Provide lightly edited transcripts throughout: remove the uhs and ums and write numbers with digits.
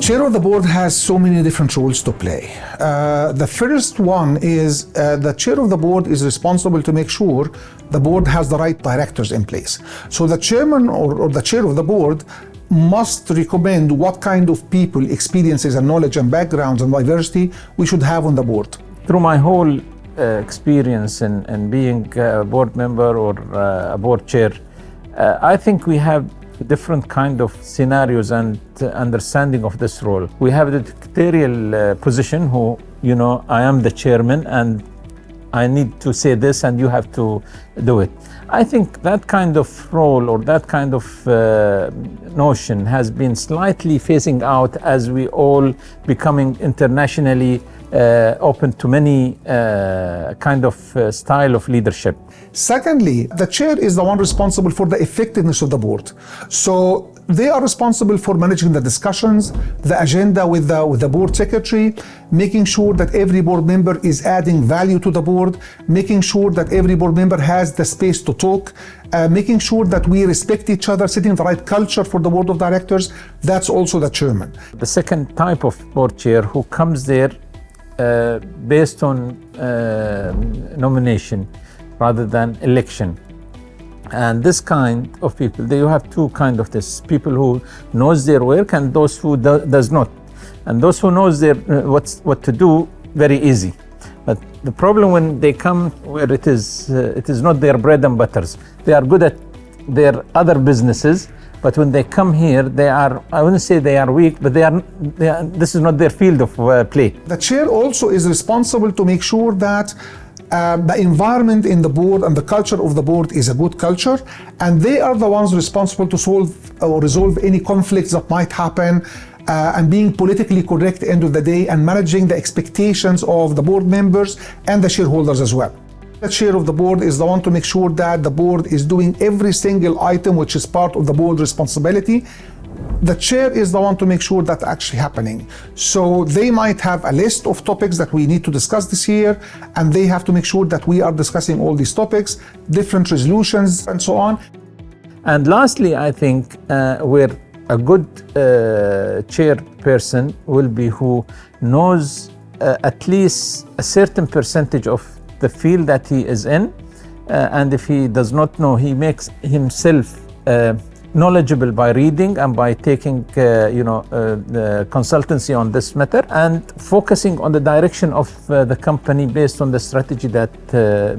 Chair of the board has so many different roles to play. The first one is the chair of the board is responsible to make sure the board has the right directors in place. So the chairman or the chair of the board must recommend what kind of people, experiences and knowledge and backgrounds and diversity we should have on the board. Through my whole experience in being a board member or a board chair, I think we have different kind of scenarios and understanding of this role. We have the dictatorial position who, I am the chairman and I need to say this and you have to do it. I think that kind of role or that kind of notion has been slightly phasing out as we all becoming internationally open to many kind of style of leadership. Secondly, the chair is the one responsible for the effectiveness of the board. So they are responsible for managing the discussions, the agenda with the board secretary, making sure that every board member is adding value to the board, making sure that every board member has the space to talk, making sure that we respect each other, setting the right culture for the board of directors. That's also the chairman. The second type of board chair who comes there based on nomination rather than election. And this kind of people, you have two kind of this, people who knows their work and those who does not. And those who knows their what to do, very easy. But the problem when they come where it is not their bread and butters. They are good at their other businesses, but when they come here, they are, I wouldn't say they are weak, but this is not their field of play. The chair also is responsible to make sure that the environment in the board and the culture of the board is a good culture, and they are the ones responsible to solve or resolve any conflicts that might happen, and being politically correct at the end of the day and managing the expectations of the board members and the shareholders as well. The chair of the board is the one to make sure that the board is doing every single item which is part of the board responsibility. The chair is the one to make sure that's actually happening. So they might have a list of topics that we need to discuss this year, and they have to make sure that we are discussing all these topics, different resolutions and so on. And lastly, I think where a good chairperson will be who knows at least a certain percentage of the field that he is in, and if he does not know, he makes himself knowledgeable by reading and by taking consultancy on this matter and focusing on the direction of the company based on the strategy that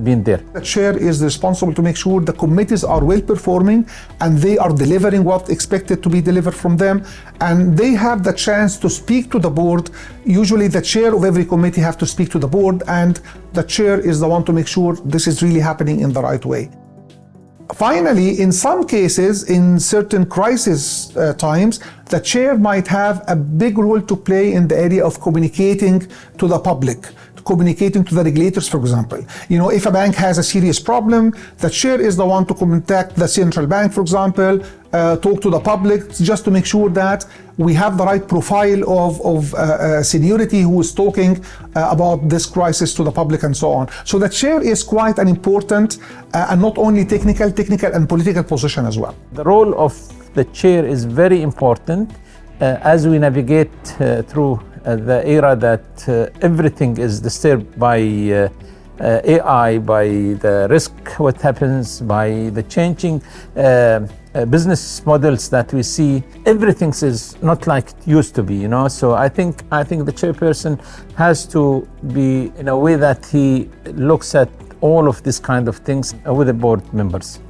been there. The chair is responsible to make sure the committees are well performing and they are delivering what expected to be delivered from them, and they have the chance to speak to the board. Usually the chair of every committee have to speak to the board, and the chair is the one to make sure this is really happening in the right way. Finally, in some cases, in certain crisis times, the chair might have a big role to play in the area of communicating to the public, communicating to the regulators, for example. If a bank has a serious problem, the chair is the one to contact the central bank, for example, talk to the public, just to make sure that we have the right profile of seniority who is talking about this crisis to the public and so on. So the chair is quite an important and not only technical and political position as well. The role of the chair is very important as we navigate through the era that everything is disturbed by AI, by the risk, what happens, by the changing business models that we see. Everything is not like it used to be, So I think the chairperson has to be in a way that he looks at all of these kind of things with the board members.